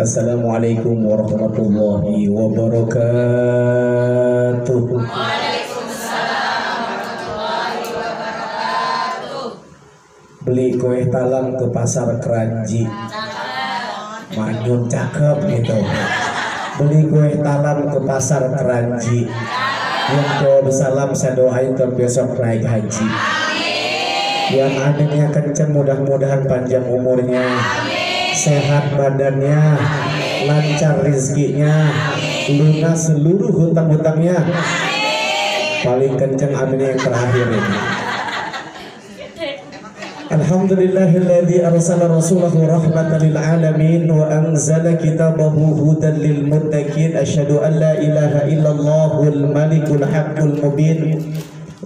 Assalamualaikum warahmatullahi wabarakatuh. Waalaikumsalam warahmatullahi wabarakatuh. Beli kue talam ke pasar Keranji, manyun cakep gitu. Beli kue talam ke pasar Keranji, yang doa salam saya doain besok naik haji. Yang aminnya kenceng, mudah-mudahan panjang umurnya, sehat badannya, lancar rizkinya, lunas seluruh hutang-hutangnya. Paling kenceng amin yang terakhir ini. Alhamdulillahilladzi arsala rasulahu rahmatan lil alamin wa anzala kitabahu hudan lil muttaqin. Asyhadu an la ilaha illallahul malikul haqqul mubin.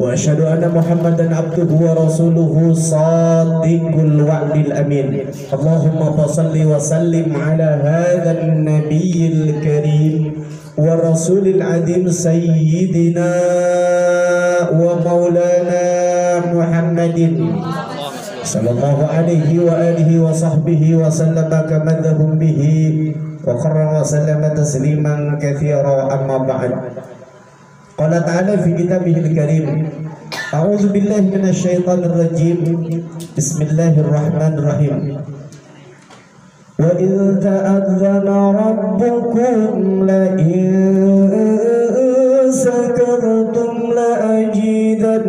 Wa asyhadu anna Muhammadan abduhu wa rasuluhu shadiqul wa'dil amin. Allahumma shalli wa sallim ala hadzal nabiyil karim wa rasulil adim sayyidina wa maulana Muhammadin sallallahu alaihi wa alihi wa sahbihi wa sallama kama dhahum bihi wa qarra wa sallama tasliman katsira amma ba'd. Qala ta'ala fi kitabihil karim, a'udzu billahi minasy syaithanir rajim. Bismillahirrahmanirrahim. Wa idz ta'adzana rabbukum la in sakartum la azidannakum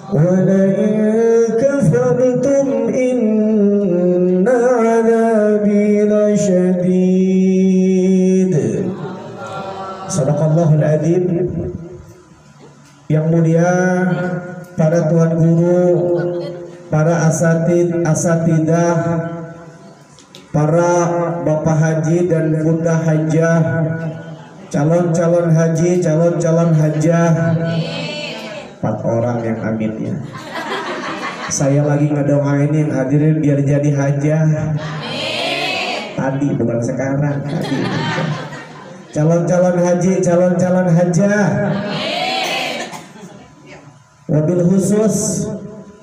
wa la in kafartum inna 'adzabi lasyadid. Sadaqallahul adzim. Yang mulia para tuan guru, para asatidah, para bapak haji dan bunda hajah, calon-calon haji, calon-calon hajah, 4 orang yang amin ya. Saya lagi ngedoain yang hadirin biar jadi hajah. Tadi bukan sekarang, tadi. Calon-calon haji, calon-calon hajah. Wabil khusus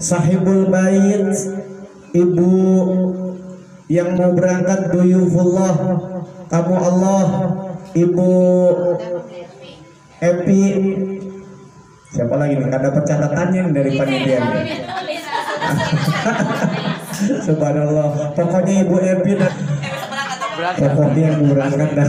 sahibul bait, ibu yang mau berangkat duyufullah, tamu Allah, Ibu Epi. Siapa lagi nih? Ada catatannya dari panitia. Subhanallah. Pokoknya Ibu Epi dan pokoknya yang berangkat dan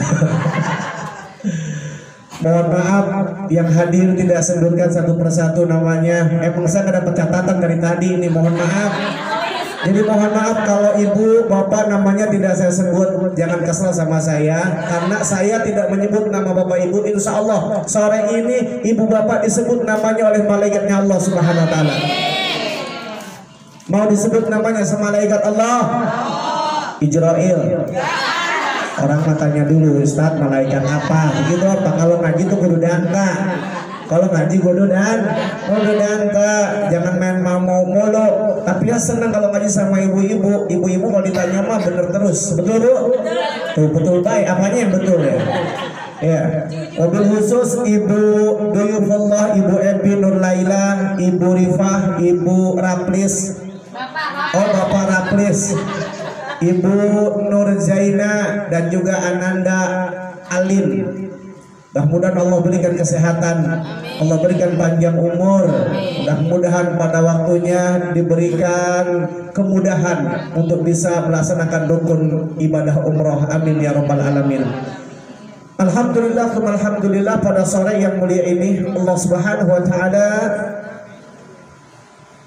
mohon maaf yang hadir tidak sebutkan satu persatu namanya. Emang saya ada catatan dari tadi ini, mohon maaf. Jadi mohon maaf kalau ibu bapak namanya tidak saya sebut, jangan kesal sama saya karena saya tidak menyebut nama bapak ibu. Insya Allah sore ini ibu bapak disebut namanya oleh malaikatnya Allah Subhanahu Wa Taala. Mau disebut namanya sama malaikat Allah? Ijrail. Orang matanya dulu, Ustadz malaikat apa? Begitu apa? Kalau ngaji tuh kudu dangka. Kalau ngaji kudu dangka. Jangan main mau mulu. Tapi ya senang kalau ngaji sama ibu-ibu. Ibu-ibu kalau ditanya mah bener terus. Betul bu? Tuh betul baik. Apanya yang betul ya? Ya. Mobil khusus Ibu Duyufullah, Ibu Ebi Nur Laila, Ibu Rifah, Ibu Raplis. Oh Bapak Raplis. Ibu Nur Zaina dan juga Ananda Alin. Mudah-mudahan Allah berikan kesehatan, Allah berikan panjang umur. Mudah-mudahan pada waktunya diberikan kemudahan untuk bisa melaksanakan rukun ibadah umroh. Amin ya rabbal alamin. Alhamdulillah, alhamdulillah pada sore yang mulia ini Allah Subhanahu wa taala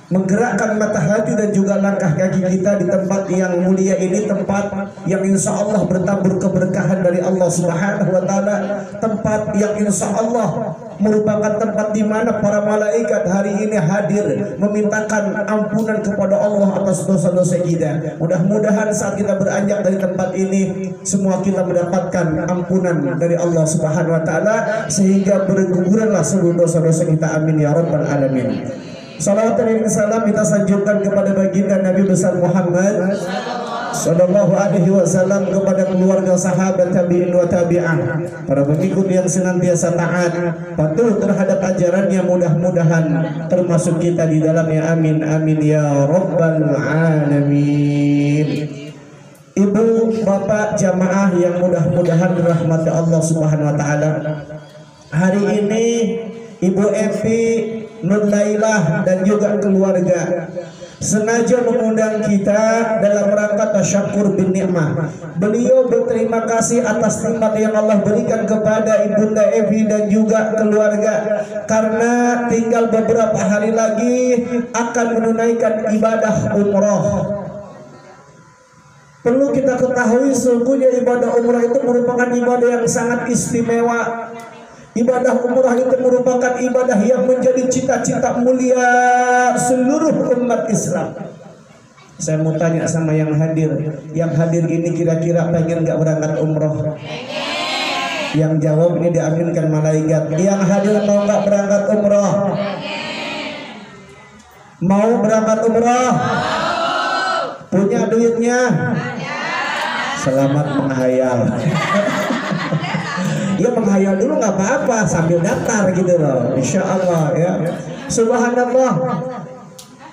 menggerakkan mata hati dan juga langkah kaki kita di tempat yang mulia ini, tempat yang insya Allah bertabur keberkahan dari Allah Subhanahu Wa Taala, tempat yang insya Allah merupakan tempat di mana para malaikat hari ini hadir memintakan ampunan kepada Allah atas dosa-dosa kita. Mudah-mudahan saat kita beranjak dari tempat ini semua kita mendapatkan ampunan dari Allah Subhanahu Wa Taala sehingga berguguranlah seluruh dosa-dosa kita. Amin ya rabbal alamin. Salawat dan salam kita sanjungkan kepada baginda Nabi besar Muhammad Sallallahu alaihi wasallam kepada keluarga sahabat tabi'in wa tabi'ah, para pengikut yang senantiasa taat patuh terhadap ajarannya, mudah-mudahan termasuk kita di dalamnya. Amin amin ya rabbal alamin. Ibu, bapak, jamaah yang mudah-mudahan dirahmati Allah Subhanahu wa taala. Hari ini Ibu Evi, Nur Lailah dan juga keluarga sengaja mengundang kita dalam rangka tasyakur bin ni'mah. Beliau berterima kasih atas nikmat yang Allah berikan kepada Ibunda Evi dan juga keluarga, karena tinggal beberapa hari lagi akan menunaikan ibadah umroh. Perlu kita ketahui sungguhnya ibadah umrah itu merupakan ibadah yang sangat istimewa. Ibadah umrah itu merupakan ibadah yang menjadi cita-cita mulia seluruh umat Islam. Saya mau tanya sama yang hadir ini kira-kira pengen nggak berangkat umroh? Yang jawab ini diaminkan malaikat. Yang hadir mau nggak berangkat umroh? Mau berangkat umroh? Punya duitnya? Selamat menghayal. Ya menghayal dulu nggak apa-apa sambil daftar gitu loh, insya Allah ya. Subhanallah,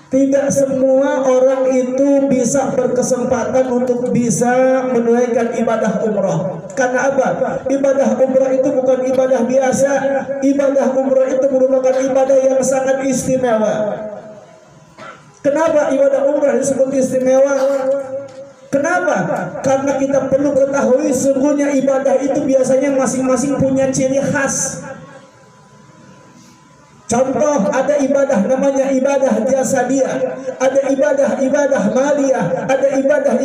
tidak semua orang itu bisa berkesempatan untuk bisa menunaikan ibadah umrah. Karena apa? Ibadah umrah itu bukan ibadah biasa. Ibadah umrah itu merupakan ibadah yang sangat istimewa. Kenapa ibadah umrah disebut istimewa? Kenapa? Karena kita perlu ketahui sungguhnya ibadah itu biasanya masing-masing punya ciri khas. Contoh, ada ibadah namanya ibadah jasadiyah, ada ibadah maliyah, ada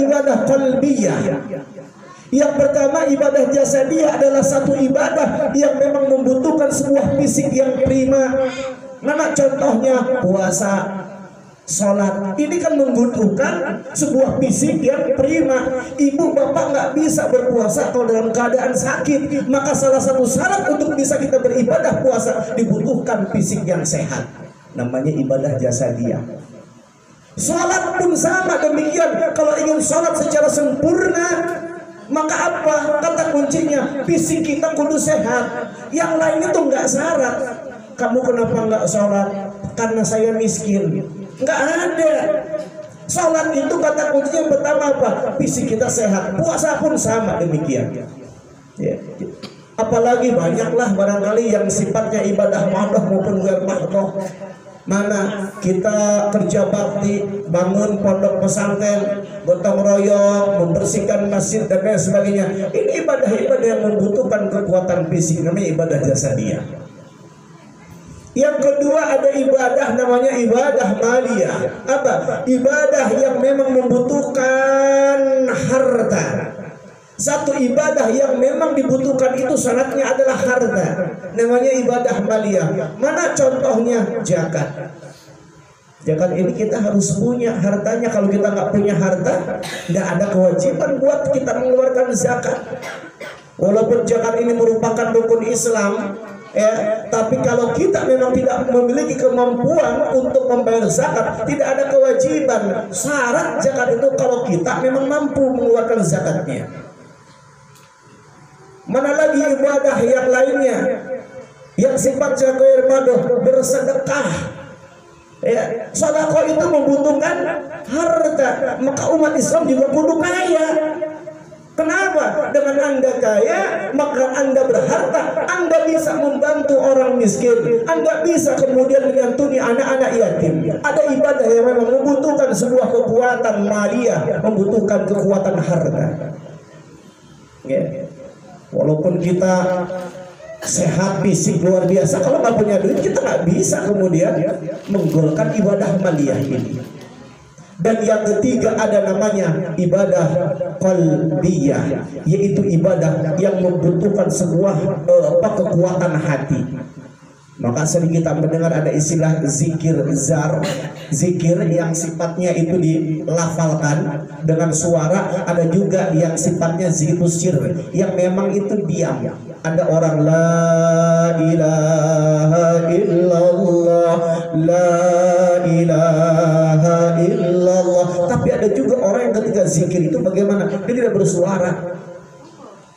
ibadah qalbiyah. Yang pertama, ibadah jasadiyah adalah satu ibadah yang memang membutuhkan sebuah fisik yang prima. Mana contohnya? Puasa, sholat. Ini kan membutuhkan sebuah fisik yang prima. Ibu bapak nggak bisa berpuasa kalau dalam keadaan sakit. Maka salah satu syarat untuk bisa kita beribadah puasa dibutuhkan fisik yang sehat. Namanya ibadah jasadiyah. Sholat pun sama demikian. Kalau ingin sholat secara sempurna, maka apa? Kata kuncinya, fisik kita kudu sehat. Yang lain itu nggak syarat. Kamu kenapa nggak sholat? Karena saya miskin. Nggak ada. Sholat itu kata kuncinya yang pertama apa? Fisik kita sehat. Puasa pun sama demikian ya. Apalagi banyaklah barangkali yang sifatnya ibadah mahdoh maupun ghair mahdoh. Mana kita kerja bakti, bangun pondok pesantren, gotong royong, membersihkan masjid dan lain sebagainya. Ini ibadah-ibadah yang membutuhkan kekuatan fisik, namanya ibadah jasadiyah. Yang kedua ada ibadah namanya ibadah maliyah. Apa? Ibadah yang memang membutuhkan harta. Satu ibadah yang memang dibutuhkan itu syaratnya adalah harta. Namanya ibadah maliyah. Mana contohnya? Zakat. Zakat ini kita harus punya hartanya. Kalau kita nggak punya harta, nggak ada kewajiban buat kita mengeluarkan zakat. Walaupun zakat ini merupakan rukun Islam, ya, tapi kalau kita memang tidak memiliki kemampuan untuk membayar zakat, tidak ada kewajiban. Syarat zakat itu kalau kita memang mampu mengeluarkan zakatnya. Mana lagi ibadah yang lainnya yang sifatnya ghair mahdoh, bersedekah. Ya, sedekah itu membutuhkan harta. Maka umat Islam juga kudu kaya. Kenapa? Dengan Anda kaya, maka Anda berharta, Anda bisa membantu orang miskin, Anda bisa kemudian menyantuni anak-anak yatim. Ada ibadah yang memang membutuhkan sebuah kekuatan maliyah, membutuhkan kekuatan harta. Ya. Walaupun kita sehat fisik luar biasa, kalau nggak punya duit kita nggak bisa kemudian menggolkan ibadah maliyah ini. Dan yang ketiga ada namanya ibadah qalbiyah, yaitu ibadah yang membutuhkan sebuah kekuatan hati. Maka sering kita mendengar ada istilah zikir zar, zikir yang sifatnya itu dilafalkan dengan suara, ada juga yang sifatnya zikir sir yang memang itu diam. Ada orang la ilaha illallah, la ilaha illallah, tapi ada ada juga orang yang ketika zikir itu bagaimana? Dia tidak bersuara.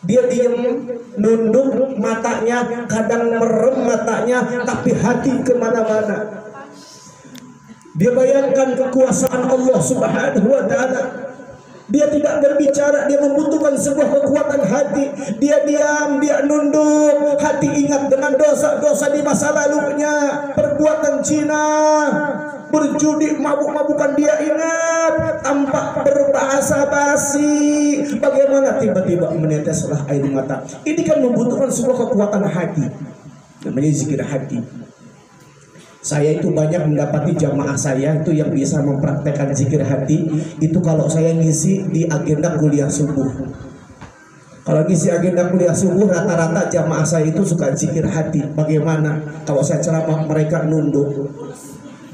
Dia diam, nunduk matanya, kadang merem matanya, tapi hati kemana-mana. Dia bayangkan kekuasaan Allah Subhanahu wa Ta'ala. Dia tidak berbicara, dia membutuhkan sebuah kekuatan hati. Dia diam, dia nunduk, hati ingat dengan dosa-dosa di masa lalunya, perbuatan zina, berjudi, mabuk-mabukan dia ingat, tampak berbahasa basi. Bagaimana tiba-tiba meneteslah air mata. Ini kan membutuhkan sebuah kekuatan hati. Namanya zikir hati. Saya itu banyak mendapati jamaah saya itu yang bisa mempraktekkan zikir hati itu kalau saya ngisi di agenda kuliah subuh. Kalau ngisi agenda kuliah subuh rata-rata jamaah saya itu suka zikir hati. Bagaimana? Kalau saya ceramah mereka nunduk,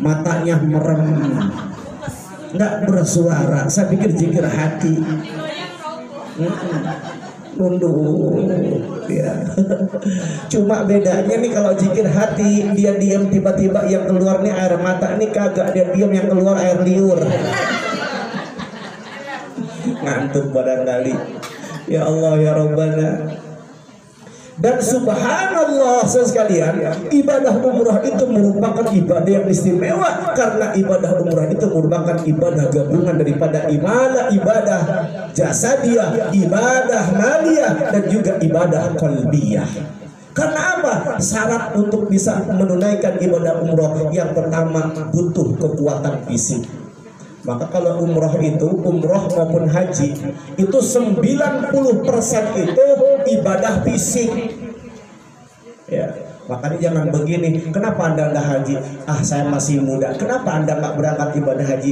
matanya merem, nggak bersuara. Saya pikir zikir hati. Nunduk ya. Cuma bedanya nih kalau zikir hati dia diam, tiba-tiba yang keluar nih air mata, nih kagak, dia diam yang keluar air liur. Ngantuk barangkali. Ya Allah ya Rabbana. Dan subhanallah sekalian, ibadah umrah itu merupakan ibadah yang istimewa karena ibadah umrah itu merupakan ibadah gabungan daripada ibadah jasadiyah, ibadah maliyah dan juga ibadah qalbiyah. Karena apa? Syarat untuk bisa menunaikan ibadah umrah yang pertama butuh kekuatan fisik. Maka kalau umroh maupun haji itu 90% itu ibadah fisik. Ya, makanya jangan begini. Kenapa Anda nggak haji? Saya masih muda. Kenapa Anda nggak berangkat ibadah haji?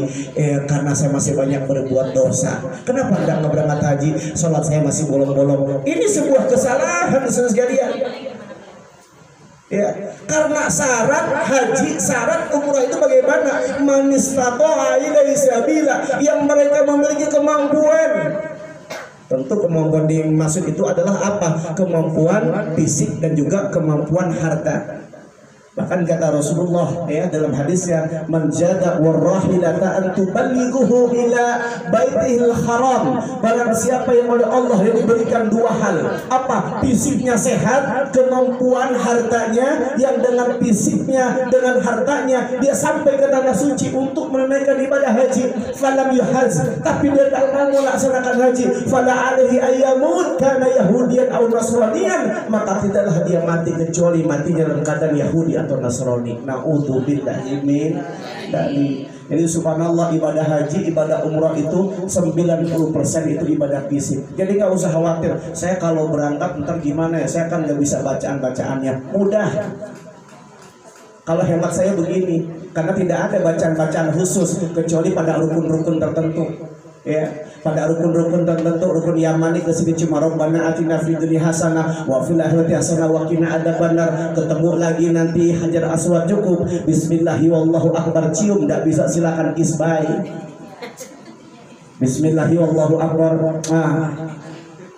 Karena saya masih banyak berbuat dosa. Kenapa Anda nggak berangkat haji? Sholat saya masih bolong-bolong. Ini sebuah kesalahan sekalian. Ya, karena syarat haji, syarat umrah itu bagaimana? Man istata'a ilaihi sabila, yang mereka memiliki kemampuan. Tentu kemampuan dimaksud itu adalah apa? Kemampuan fisik dan juga kemampuan harta. Bahkan kata Rasulullah ya dalam hadisnya, man jada warrahilata an tuballighuhu ila baitihil haram. Barang siapa yang oleh Allah yang diberikan dua hal, apa? Fisiknya sehat, kemampuan hartanya, yang dengan fisiknya dengan hartanya dia sampai ke tanah suci untuk menunaikan ibadah haji, falam yuhaz, tapi dia tak mau melaksanakan haji, fala alaihi ayyamut kana yahudiyan aw nasraniyan, maka tidaklah dia mati kecuali matinya dalam keadaan Yahudi atau Nasrani. Na'udzubillahi min dzalik. Jadi subhanallah, ibadah haji, ibadah umrah itu 90% itu ibadah fisik. Jadi nggak usah khawatir, saya kalau berangkat ntar gimana ya, saya kan nggak bisa bacaan-bacaannya. Mudah. Kalau hemat saya begini, karena tidak ada bacaan-bacaan khusus kecuali pada rukun-rukun tertentu. Ya, pada rukun-rukun tertentu, rukun yamani ke sini cuma Rabbana atina fid dunya hasanah wa fil akhirati hasanah wa qina adzabannar. Ketemu lagi nanti Hajar Aswad cukup bismillahi wallahu akbar, cium enggak bisa, silakan isbai. Bismillahi wallahu akbar.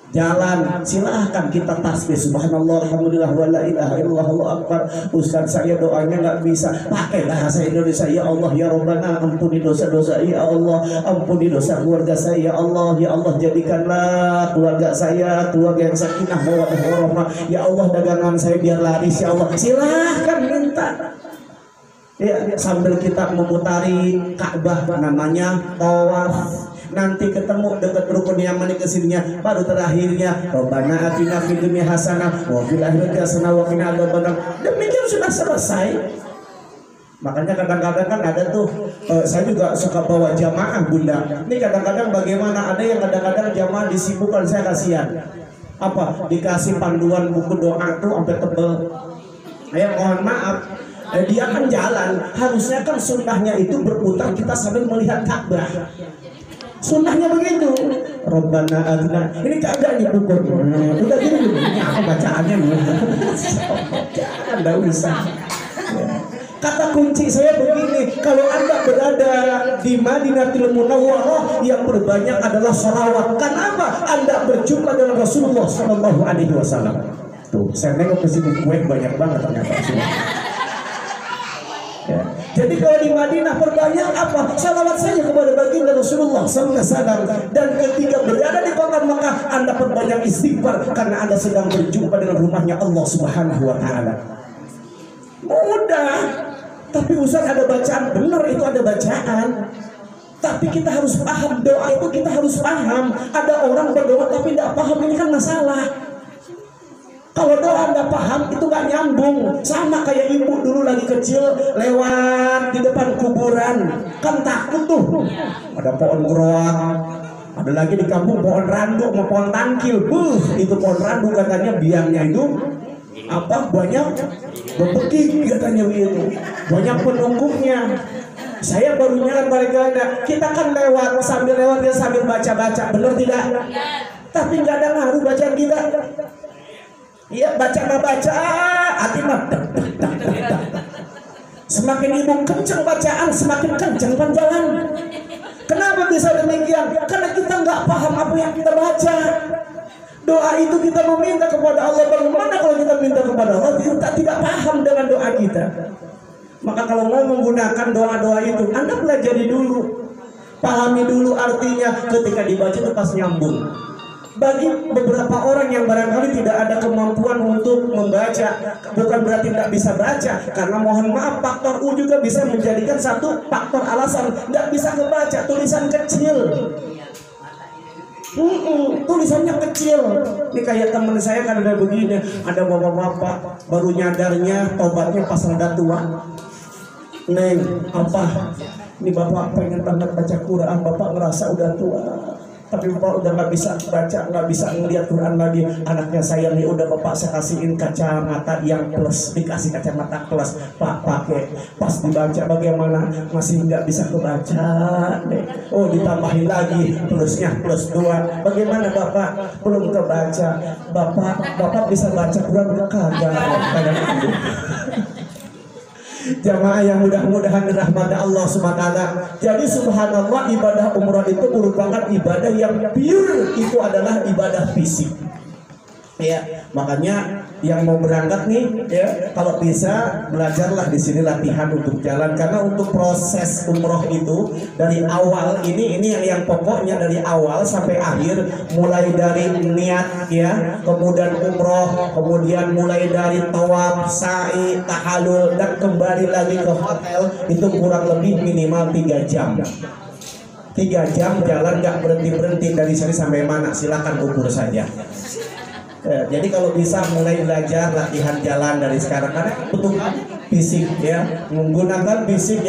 Jalan silahkan kita tasbih subhanallah alhamdulillah wa la ilaha illallah Allahu akbar. Ustaz saya doanya nggak bisa pakai bahasa Indonesia. Ya Allah ya Rabbana, ampuni dosa-dosa, ya Allah ampuni dosa keluarga saya, ya Allah jadikanlah keluarga saya keluarga yang sakinah mawaddah warahmah, ya Allah dagangan saya biar laris, ya Allah. Silahkan minta ya, sambil kita memutari Ka'bah, namanya tawaf. Nanti ketemu dekat rukun yamani kesininya, baru terakhirnya Rabbana atina fid dunya hasanah wa fil akhirati hasanah wa qina adzabannar. Demikian sudah selesai. Makanya kadang-kadang kan ada tuh, saya juga suka bawa jamaah bunda. Ini kadang-kadang bagaimana, ada yang kadang-kadang jamaah disibukkan, saya kasihan. Apa? Dikasih panduan buku doa tuh sampai tebel. Mohon maaf, dia kan jalan, harusnya kan sunnahnya itu berputar kita sambil melihat Ka'bah. Sunnahnya begitu. Rabbana atina. Ini kagak diukur. Udah gini dulu. Ini apa bacaannya? Jangan, enggak usah. Kata kunci saya begini, kalau Anda berada di Madinatul Munawwarah, yang berbanyak adalah sholawat. Kenapa? Anda berjumpa dengan Rasulullah Shallallahu Alaihi Wasallam. Tuh, saya nengok ke sini, kue banyak banget ternyata. Ya. Jadi kalau di Madinah perbanyak apa? Salawat saja kepada baginda Rasulullah sallallahu alaihi wasallam. Dan ketika berada di kota Mekah, Anda perbanyak istighfar karena Anda sedang berjumpa dengan rumahnya Allah Subhanahu wa taala. Mudah. Tapi Ustaz ada bacaan, benar itu ada bacaan. Tapi kita harus paham, doa itu kita harus paham. Ada orang berdoa tapi tidak paham, ini kan masalah. Kalau doa Anda paham itu gak nyambung. Sama kayak ibu dulu lagi kecil lewat di depan kuburan, kan takut tuh. Ada pohon geroak, ada lagi di kampung pohon randu sama pohon tangkil. Itu pohon randu katanya biangnya itu apa, banyak bepeki katanya begitu, banyak penunggunya. Saya baru nyaran mereka, kita kan lewat, sambil lewat dia sambil baca-baca, benar tidak? Tapi nggak ada ngaruh bacaan kita. Iya, baca, hati mah. Semakin ibu kenceng bacaan, semakin kenceng panjangan. Kenapa bisa demikian? Karena kita nggak paham apa yang kita baca. Doa itu kita meminta kepada Allah. Bagaimana kalau kita minta kepada Allah kita tidak paham dengan doa kita? Maka kalau mau menggunakan doa-doa itu, Anda pelajari dulu, pahami dulu artinya. Ketika dibaca itu pas nyambung. Bagi beberapa orang yang barangkali tidak ada kemampuan untuk membaca, bukan berarti tidak bisa baca, karena mohon maaf faktor U juga bisa menjadikan satu faktor alasan tidak bisa membaca. Tulisan kecil, tulisannya kecil. Ini kayak teman saya kan ada begini, ada bapak-bapak baru nyadarnya tobatnya pas rada tua. Neng, apa? Ini bapak pengen banget baca Quran, bapak ngerasa udah tua. Tapi bapak udah nggak bisa baca, nggak bisa ngeliat Quran lagi. Anaknya saya nih udah bapak saya kasihin kacamata yang plus, dikasih kacamata plus. Pak pakai, pas dibaca bagaimana masih nggak bisa kebaca. Oh ditambahin lagi plusnya plus 2. Bagaimana bapak belum kebaca? Bapak bisa baca Quran kagak? Kadang-kadang. Jamaah yang mudah-mudahan dirahmati Allah SWT. Jadi subhanallah, ibadah umrah itu merupakan ibadah yang pure, itu adalah ibadah fisik. Ya, makanya yang mau berangkat nih, ya, kalau bisa belajarlah di sini latihan untuk jalan, karena untuk proses umroh itu dari awal ini yang pokoknya dari awal sampai akhir, mulai dari niat ya, kemudian umroh, kemudian mulai dari tawaf, sa'i, tahallul dan kembali lagi ke hotel, itu kurang lebih minimal 3 jam. 3 jam jalan nggak berhenti dari sini sampai mana, silakan ukur saja. Jadi kalau bisa mulai belajar latihan jalan dari sekarang, karena butuh fisik ya, menggunakan fisik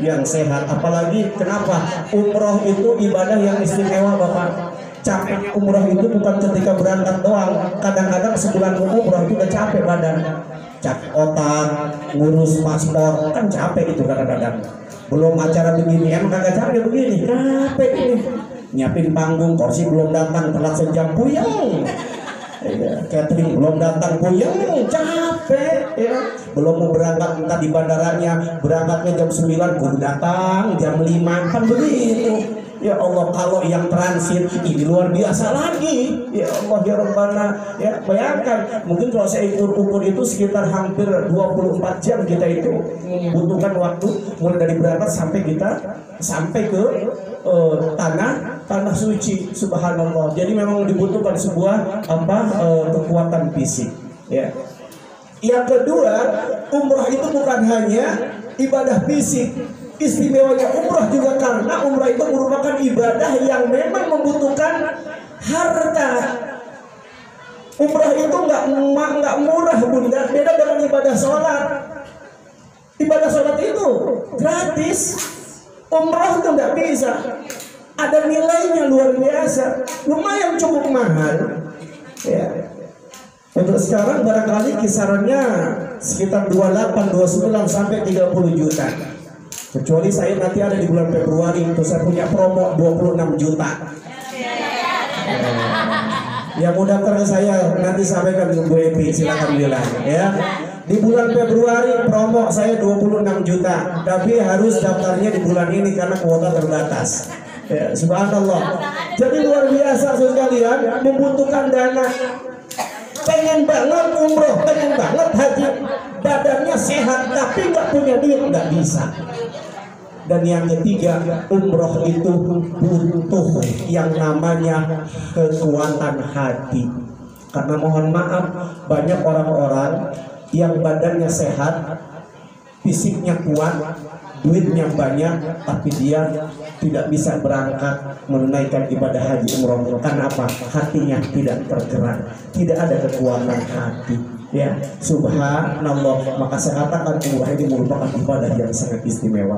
yang sehat. Apalagi kenapa umroh itu ibadah yang istimewa Bapak. Capek umroh itu bukan ketika berangkat doang. Kadang-kadang sebulan umroh itu udah capek badan, capek otak, ngurus paspor kan capek itu kadang-kadang. Belum acara begini emang kagak capek begini, capek ini. Nyiapin panggung, kursi belum datang, telat sejam, puyeng. Ya, catering belum datang, puyeng, capek ya. Belum mau berangkat entah di bandaranya, berangkatnya jam 9 baru datang jam 5 kan begitu. Ya Allah, kalau yang transit ini luar biasa lagi. Ya Allah ya Rabbana, ya bayangkan mungkin kalau saya ukur itu sekitar hampir 24 jam kita itu membutuhkan waktu mulai dari berangkat sampai ke tanah suci, subhanallah. Jadi memang dibutuhkan sebuah kekuatan fisik ya. Yang kedua, umrah itu bukan hanya ibadah fisik. Istimewanya umrah juga karena umrah itu merupakan ibadah yang memang membutuhkan harta. Umrah itu nggak murah bunda, beda dengan ibadah sholat. Ibadah sholat itu gratis, umrah itu nggak bisa. Ada nilainya luar biasa, lumayan cukup mahal. Ya. Untuk sekarang barangkali kisarannya sekitar 28, 29 sampai 30 juta. Kecuali saya nanti ada di bulan Februari itu saya punya promo 26 juta. Yang mau daftar ke saya nanti sampaikan ke Bu Epi, silakan bilang ya. Di bulan Februari promo saya 26 juta, tapi harus daftarnya di bulan ini karena kuota terbatas. Ya, subhanallah. Jadi luar biasa sekalian, membutuhkan dana. pengen banget umroh, pengen banget haji, badannya sehat tapi nggak punya duit, nggak bisa. Dan yang ketiga, umroh itu butuh yang namanya kekuatan hati. Karena mohon maaf, banyak orang-orang yang badannya sehat, fisiknya kuat, duitnya banyak, tapi dia tidak bisa berangkat menunaikan ibadah haji umroh. Karena apa? Hatinya tidak tergerak, tidak ada kekuatan hati. Ya, subhanallah. Maka saya katakan umroh ini merupakan ibadah yang sangat istimewa.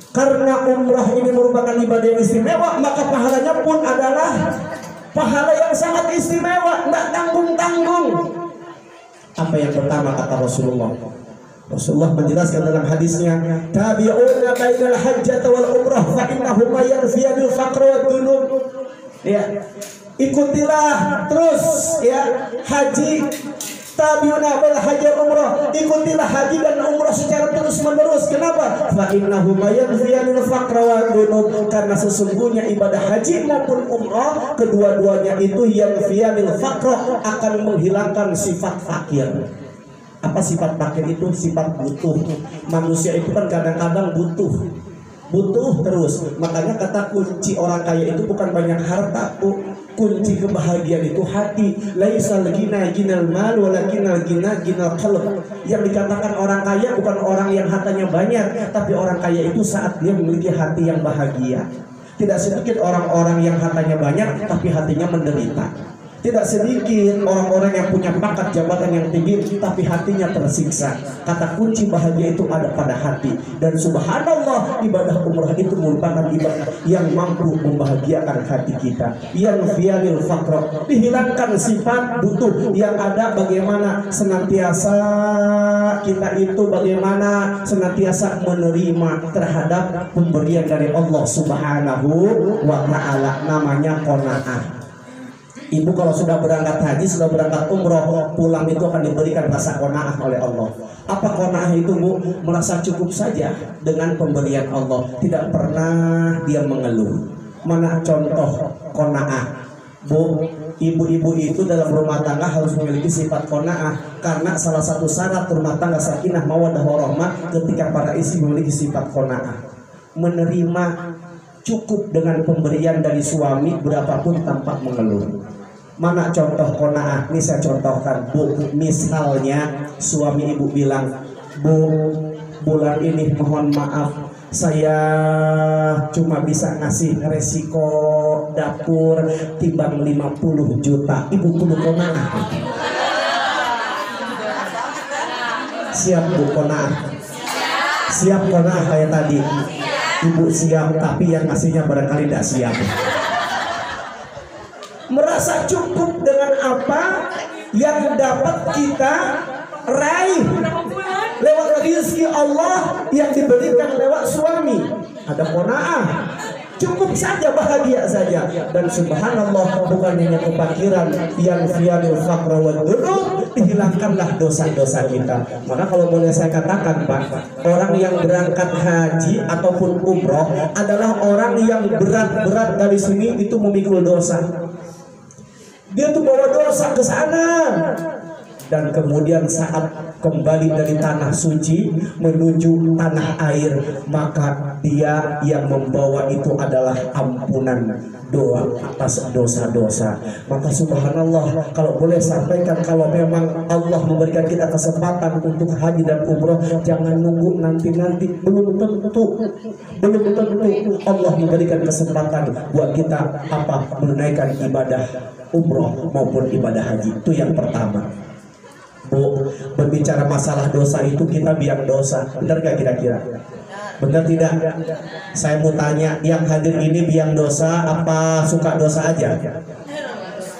Karena umrah ini merupakan ibadah yang istimewa, maka pahalanya pun adalah pahala yang sangat istimewa, tidak tanggung-tanggung. Apa yang pertama kata Rasulullah? Rasulullah menjelaskan dalam hadisnya, tabi'una bainal hajjati wal umrah fa innahuma yanfiyanil faqra wad dunub. Ya, ikutilah terus ya haji, tabi'una bainal hajji wal umrah, ikutilah haji dan umrah secara terus menerus. Kenapa? Fa innahuma yanfiyanil faqra wad dunub, karena sesungguhnya ibadah haji maupun umrah kedua-duanya itu yanfiyanil faqra, akan menghilangkan sifat fakir. Apa sifat fakir itu? Sifat butuh. Manusia itu kan kadang-kadang butuh terus. Makanya kata kunci orang kaya itu bukan banyak harta, kunci kebahagiaan itu hati. Laisal ghina ghinal mal walakinnal ghina ghinal qalb. Yang dikatakan orang kaya bukan orang yang hartanya banyak, tapi orang kaya itu saat dia memiliki hati yang bahagia. Tidak sedikit orang-orang yang hartanya banyak tapi hatinya menderita. Tidak sedikit orang-orang yang punya pangkat jabatan yang tinggi tapi hatinya tersiksa. Kata kunci bahagia itu ada pada hati. Dan subhanallah, ibadah umrah itu merupakan ibadah yang mampu membahagiakan hati kita. Yang fianil faqra, dihilangkan sifat butuh. Yang ada bagaimana senantiasa kita itu bagaimana senantiasa menerima terhadap pemberian dari Allah Subhanahu wa ta'ala, namanya qanaah. Ibu kalau sudah berangkat haji, sudah berangkat umroh, pulang itu akan diberikan rasa qanaah oleh Allah. Apa qanaah itu, Bu? Merasa cukup saja dengan pemberian Allah, tidak pernah dia mengeluh. Mana contoh qanaah? Bu, ibu-ibu itu dalam rumah tangga harus memiliki sifat qanaah, karena salah satu syarat rumah tangga sakinah mawaddah warahmah ketika para istri memiliki sifat qanaah, menerima cukup dengan pemberian dari suami berapapun tanpa mengeluh. Mana contoh qanaah? Ini saya contohkan, Bu. Misalnya suami ibu bilang, Bu, bulan ini mohon maaf, saya cuma bisa ngasih resiko dapur timbang 50 juta. Ibu kudu qanaah. Siap Bu qanaah? Siap qanaah kayak tadi? Ibu siap, tapi yang ngasihnya barangkali tidak siap. Merasa cukup dengan apa yang dapat kita raih lewat rezeki Allah yang diberikan lewat suami. Ada qanaah, cukup saja, bahagia saja. Dan subhanallah, bukan hanya kefakiran, yang fianil faqra wad dunub, dihilangkanlah dosa-dosa kita. Maka kalau boleh saya katakan, Pak, orang yang berangkat haji ataupun umroh adalah orang yang berat-berat dari sini itu memikul dosa. Dia tuh bawa dosa ke sana, dan kemudian saat kembali dari tanah suci menuju tanah air, maka dia yang membawa itu adalah ampunan doa atas dosa-dosa. Maka subhanallah, kalau boleh sampaikan, kalau memang Allah memberikan kita kesempatan untuk haji dan umroh, jangan nunggu nanti-nanti. Belum tentu Allah memberikan kesempatan buat kita menunaikan ibadah umroh maupun ibadah haji. Itu yang pertama. Bu, berbicara masalah dosa itu kita biang dosa, benar gak kira-kira? Benar tidak? Saya mau tanya, yang hadir ini biang dosa apa suka dosa aja?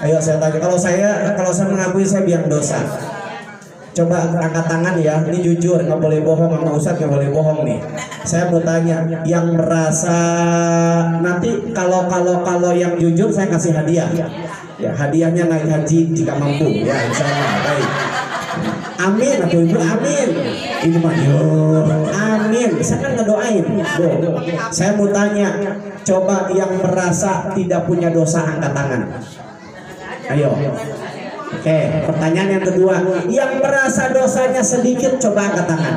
Ayo saya tanya, kalau saya mengakui saya biang dosa, coba angkat tangan ya, ini jujur, nggak boleh bohong sama Ustadz, nggak boleh bohong nih. Saya mau tanya, yang merasa nanti kalau yang jujur saya kasih hadiah, ya hadiahnya naik haji jika mampu, ya insya Allah. Baik. Amin atau ibu amin. Ini mah amin. Saya kan ngedoain. Saya mau tanya, coba yang merasa tidak punya dosa angkat tangan. Ayo. Oke, pertanyaan yang kedua, yang merasa dosanya sedikit coba angkat tangan.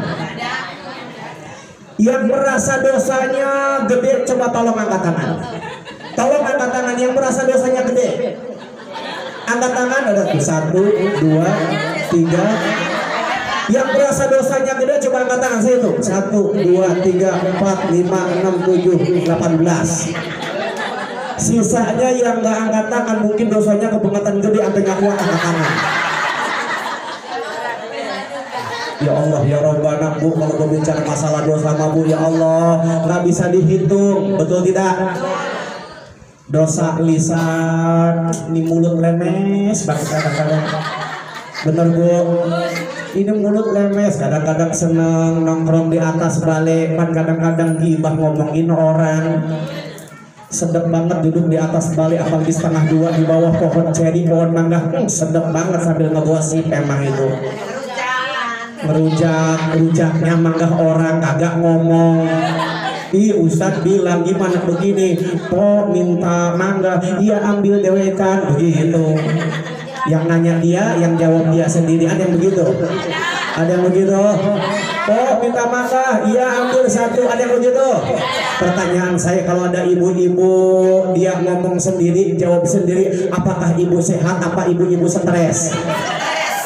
Yang merasa dosanya gede coba tolong angkat tangan. Tolong angkat tangan yang merasa dosanya gede. Angkat tangan, ada 1, 2, 3. Yang merasa dosanya gede coba angkat tangan saya itu. 1, 2, 3, 4, 5, 6, 7, 18. Sisanya yang nggak angkat tangan mungkin dosanya kebangetan gede sampai nggak kuat angkat tangan. Ya Allah ya Rabbana, Bu, kalau berbicara masalah dosa sama Bu, ya Allah nggak bisa dihitung, betul tidak? Dosa lisan, ini mulut lemes banget kadang-kadang. Bener Bu, ini mulut lemes, kadang-kadang seneng nongkrong di atas balik, kan kadang-kadang gibah ngomongin orang. Sedap banget duduk di atas balik, apalagi setengah 2 di bawah pohon ceri, pohon mangga, sedap banget sambil ngegosip emang itu. Rujaknya mangga orang kagak ngomong. Ih, Ustadz bilang gimana begini, po minta mangga, iya ambil dewekan, begitu. Yang nanya dia, yang jawab dia sendiri, ada yang begitu? Ada yang begitu? Oh, minta mangga, iya ambil 1, ada yang begitu? Pertanyaan saya, kalau ada ibu-ibu dia ngomong sendiri, jawab sendiri, apakah ibu sehat, apa ibu-ibu stres?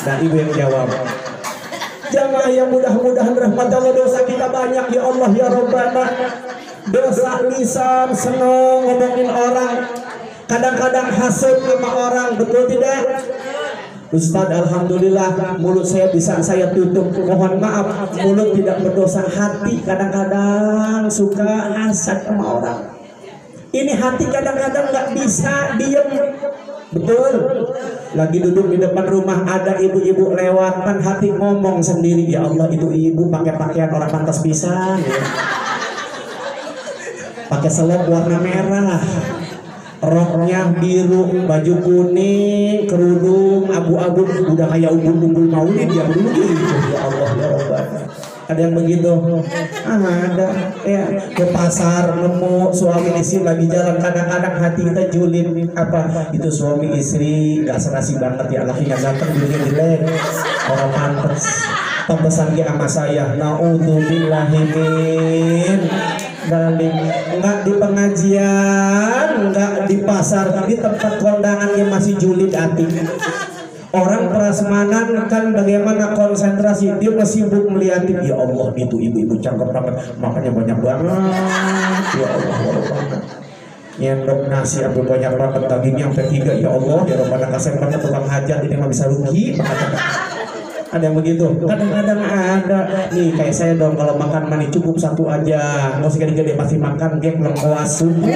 Dan ibu yang jawab. Jamaah yang mudah-mudahan rahmat Allah, dosa kita banyak ya Allah ya Rabbana. Dosa lisan, senang ngomongin orang, kadang-kadang hasut sama orang, betul tidak? Ustadz, alhamdulillah mulut saya bisa saya tutup. Mohon maaf, mulut tidak berdosa, hati kadang-kadang suka hasad sama orang. Ini hati kadang-kadang nggak bisa diem. Betul. Lagi duduk di depan rumah, ada ibu-ibu lewat, kan hati ngomong sendiri, ya Allah itu ibu pakai pakaian orang pantas pisan ya. Pakai selop warna merah, roknya biru, baju kuning, kerudung abu-abu, udah kayak umbul-umbul maulid ya begitu. Ya Allah ya Rabbana. Ada yang begitu? Ada ya. Ke pasar nemu suami istri lagi jalan, kadang-kadang hati kita julid, apa itu suami istri gak serasi banget ya, lakinya ganteng dulunya jelek, orang pantesan dia sama saya. Naudzubillahimin dalik. Enggak di pengajian, enggak di pasar, di tempat kondangan yang masih julid hati. Orang prasmanan kan bagaimana konsentrasi, dia masih sibuk melihatin, ya Allah itu ibu-ibu cakep banget, makanya banyak banget, ya Allah nyendok nasi sampai banyak banget, dagingnya sampai 3, ya Allah ya Rabbana, kasih banget tukang hajat ini mah bisa rugi. Ada yang begitu? Kadang-kadang ada nih, kayak saya dong, kalau makan mani cukup 1 aja, nggak usah gede-gede, pasti makan gek lengkuas subuh.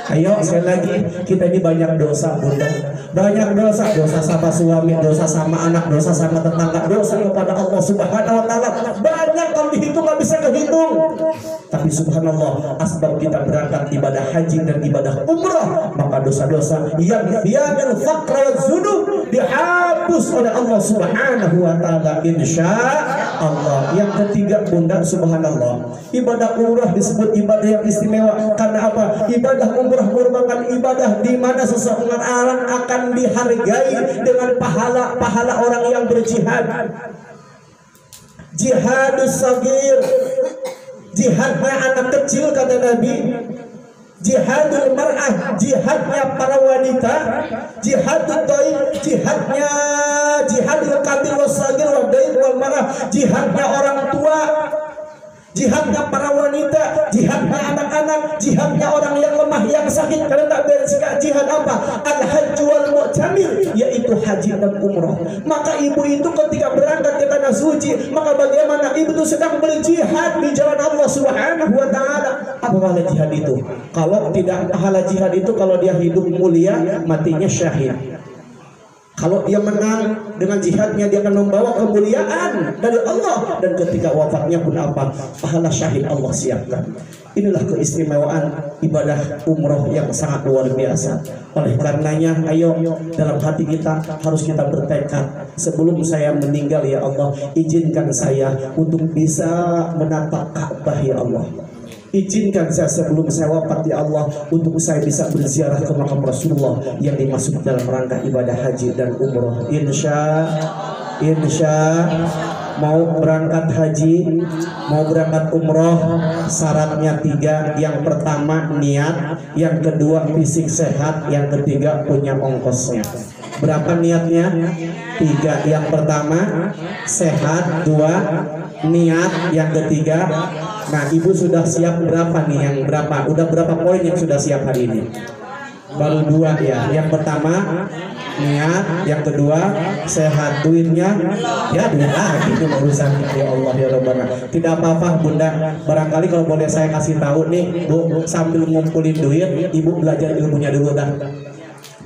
Ayo sekali lagi, kita ini banyak dosa bunda, banyak dosa, dosa sama suami, dosa sama anak, dosa sama tetangga, dosa kepada Allah Subhanahu wa Ta'ala, banyak kalau dihitung nggak bisa kehitung. Tapi subhanallah, asbab kita berangkat ibadah haji dan ibadah umrah, maka dosa-dosa yang biadal faqra dzunub dihapus oleh Allah Subhanahu wa Ta'ala insya Allah. Yang ketiga bunda, subhanallah, ibadah umrah disebut ibadah yang istimewa karena apa? Ibadah umrah merupakan ibadah di mana seseorang akan dihargai dengan pahala orang yang berjihad. Jihadus sagir, jihadnya anak kecil kata Nabi. Jihadul mar'ah, jihadnya para wanita. Jihadul dhaif, jihadul kabir wasagir wa dhaif wal mar'ah, jihadnya orang tua. Jihadnya para wanita, jihadnya anak-anak, jihadnya orang yang lemah, yang sakit karena tak bersihkan. Jihad apa? Al-hajj wal mu'tamir, yaitu haji dan umroh. Maka ibu itu ketika berangkat ke tanah suci, maka bagaimana ibu itu sedang berjihad di jalan Allah Subhanahu wa Ta'ala. Apa pahala jihad itu? Kalau tidak pahala jihad itu, kalau dia hidup mulia, matinya syahid. Kalau dia menang dengan jihadnya, dia akan membawa kemuliaan dari Allah, dan ketika wafatnya pun apa? Pahala syahid Allah siapkan. Inilah keistimewaan ibadah umroh yang sangat luar biasa. Oleh karenanya, ayo dalam hati kita harus kita bertekad, sebelum saya meninggal ya Allah, izinkan saya untuk bisa menatap Ka'bah ya Allah. Izinkan saya sebelum saya wafat ya Allah, untuk saya bisa berziarah ke makam Rasulullah yang dimaksud dalam rangka ibadah haji dan umroh. Insya mau berangkat haji, mau berangkat umroh, syaratnya 3. Yang pertama niat, yang kedua fisik sehat, yang ketiga punya ongkosnya. Berapa niatnya? 3. Yang pertama sehat, 2 niat, yang ketiga. Nah, ibu sudah siap berapa nih? Yang berapa? Udah berapa poin yang sudah siap hari ini? Baru 2 ya. Yang pertama niat, yang kedua sehat. Duitnya ya duit lagi itu urusan ya Allah ya Rabbana. Tidak apa-apa Bunda, barangkali kalau boleh saya kasih tahu nih Bu, sambil ngumpulin duit ibu belajar ilmunya dulu dah.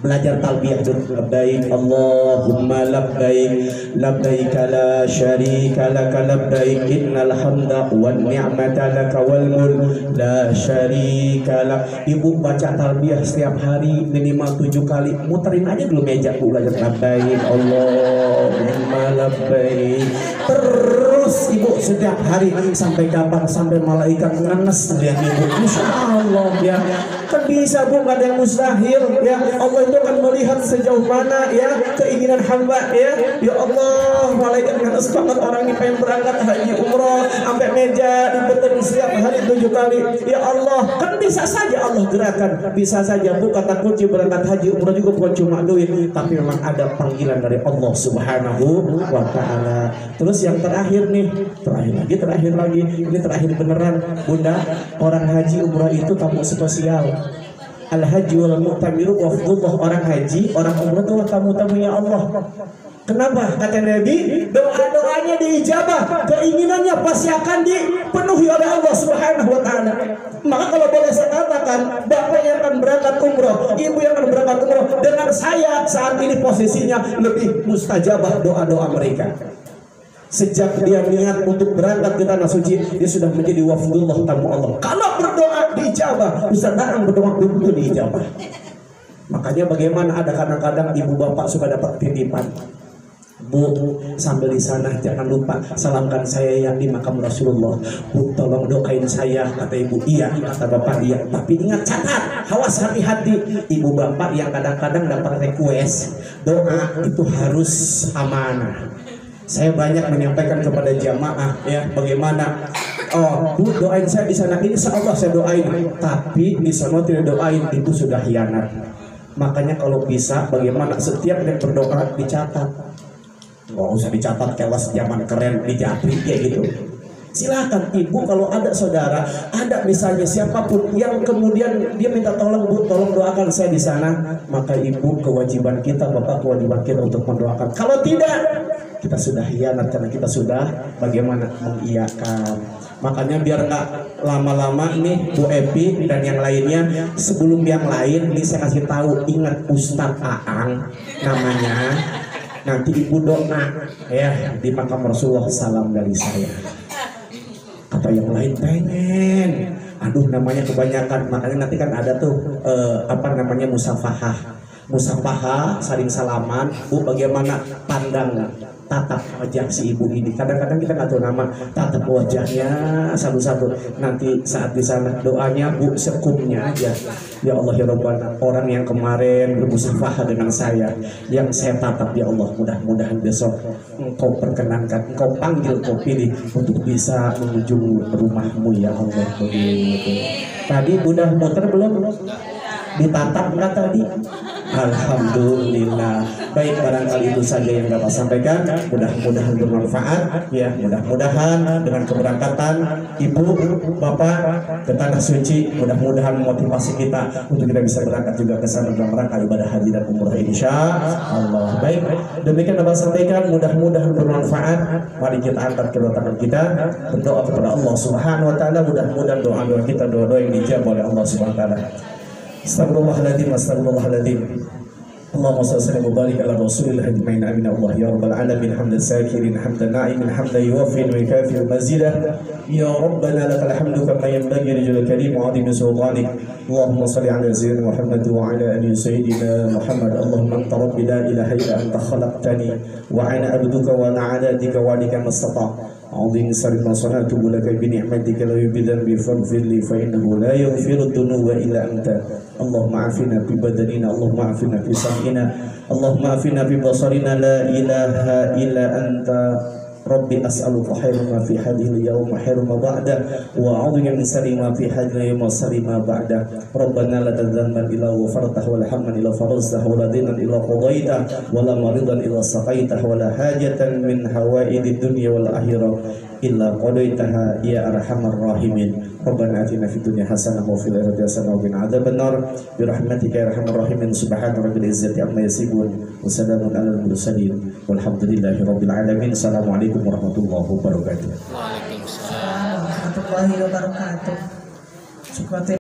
Belajar talbiyah dulu. Labbaik Allahumma labbaik, labbaik la syarika laka labbaik, innal hamda wan ni'mata laka wal mulk la syarika lak. Ibu baca talbiyah setiap hari minimal 7 kali. Muterin aja dulu meja Bu, belajar labbaik Allahumma labbaik. Terus ibu setiap hari sampai kapan? Sampai malaikat ngenes lihat ibu. Insya Allah ya. Kan bisa Bu, gak ada yang mustahil ya. Allah itu akan melihat sejauh mana ya keinginan hamba ya. Ya Allah, malaikat ngenes banget orang ini pengen berangkat haji umroh sampai meja dibetul setiap hari 7 kali. Ya Allah, kan bisa saja Allah gerakan. Bisa saja Bu, kata kunci berangkat haji umroh juga bukan cuma duit, tapi memang ada panggilan dari Allah Subhanahu wa ta'ala. Terus yang terakhir nih, terakhir lagi, ini terakhir beneran Bunda. Orang haji umroh itu tamu spesial. Al-haji wal mu'tamiru wafdullah. Orang haji, orang umroh itu tamu-tamunya Allah. Kenapa? Kata Nabi, doa-doanya diijabah, keinginannya pasti akan dipenuhi oleh Allah Subhanahu wa ta'ala. Maka kalau boleh saya katakan, bapak yang akan berangkat umroh, ibu yang akan berangkat umroh, dengan saya saat ini posisinya lebih mustajabah doa-doa mereka. Sejak dia niat untuk berangkat ke tanah suci, dia sudah menjadi wafdullah, tamu Allah. Kalau berdoa dijabah, Ustaz Daang berdoa itu dijabah. Makanya bagaimana ada kadang-kadang ibu bapak suka dapat titipan. Bu, sambil di sana jangan lupa salamkan saya yang di makam Rasulullah. Bu, tolong doain saya. Kata ibu, iya. Kata bapak, iya. Tapi ingat, catat, awas hati-hati. Ibu bapak yang kadang-kadang dapat request doa itu harus amanah. Saya banyak menyampaikan kepada jamaah ya, bagaimana Bu, doain saya di sana, insya Allah saya doain, tapi di sana tidak doain, itu sudah hianat. Makanya kalau bisa bagaimana setiap yang berdoa dicatat. Nggak usah dicatat kelas zaman keren di Japri kayak gitu. Silakan ibu, kalau ada saudara, ada misalnya siapapun yang kemudian dia minta tolong, Bu, tolong doakan saya di sana, maka ibu kewajiban kita, bapak kewajiban kita untuk mendoakan. Kalau tidak, kita sudah hianat karena kita sudah bagaimana mengiyakan. Makanya biar nggak lama-lama nih Bu Epi dan yang lainnya, sebelum yang lain nih saya kasih tahu, ingat Ustadz Aang namanya. Nanti ibu doa ya di makam Rasulullah, salam dari saya. Kata yang lain pengen, aduh namanya kebanyakan, makanya nanti kan ada tuh musafahah, saling salaman. Bu, bagaimana pandang tatap wajah si ibu ini? Kadang-kadang kita nggak tahu nama, tatap wajahnya satu-satu. Nanti saat di sana doanya Bu sekumnya aja. Ya Allah ya Rabbana, orang yang kemarin bermusafahah dengan saya, yang saya tatap ya Allah, mudah-mudahan besok Engkau perkenankan, Engkau panggil, Engkau pilih untuk bisa menuju rumahmu ya Allah. Tadi udah muter belum? Ditatap nggak tadi? Alhamdulillah. Baik, barangkali itu saja yang dapat sampaikan. Mudah-mudahan bermanfaat ya. Mudah-mudahan dengan keberangkatan ibu bapak ke tanah suci, mudah-mudahan memotivasi kita untuk kita bisa berangkat juga ke sana dalam rangka ibadah haji dan umrah insya Allah. Baik, demikian dapat sampaikan. Mudah-mudahan bermanfaat. Mari kita angkat kedua tangan kita, berdoa kepada Allah Subhanahu wa ta'ala. Mudah-mudahan doa-doa kita, doa-doa yang dijawab oleh Allah Subhanahu wa ta'ala. Astagfirullahaladzim, astagfirullahaladzim. Allahumma salli wa barik ala rasulillah ajma'in, amin Allah ya rabbal alamin. Hamdan sakirin, hamdan na'imin, hamdan yuwaffi wa yukafi mazidah. Ya rabbana lakal hamdu kama yanbaghi li jalali karim wa 'azimi sultanik. Allahumma salli ala sayyidina Muhammad wa ala ali sayyidina Muhammad. Allahumma anta rabbi la ilaha illa anta khalaqtani wa ana abduka wa ana 'ala dika wa lika mastata'. عظيم سر ما صنعت لك بنعمتك لا يبدن بفضل لي فإنه لا يغفر الذنوب إلا أنت اللهم عافنا في بدننا اللهم عافنا في سمعنا اللهم عافنا في بصرنا لا إله إلا أنت ربي أسألك خير ما في هذه اليوم خير ما بعده وأعوذ من شر ما في هذه اليوم وشر ما بعده ربنا لا تذنبا إلا غفرته ولا هما إلا فرجته ولا دينا إلا قضيته ولا مريضا إلا سقيته ولا حاجة من حوائج الدنيا والآخرة إلا قضيتها يا أرحم الراحمين ربنا آتنا في الدنيا حسنة وفي الآخرة حسنة وقنا عذاب النار برحمتك يا أرحم الراحمين سبحان رب العزة عما يصفون وسلام على المرسلين والحمد لله رب العالمين السلام عليكم warahmatullahi wabarakatuh. Waalaikumsalam warahmatullahi wabarakatuh.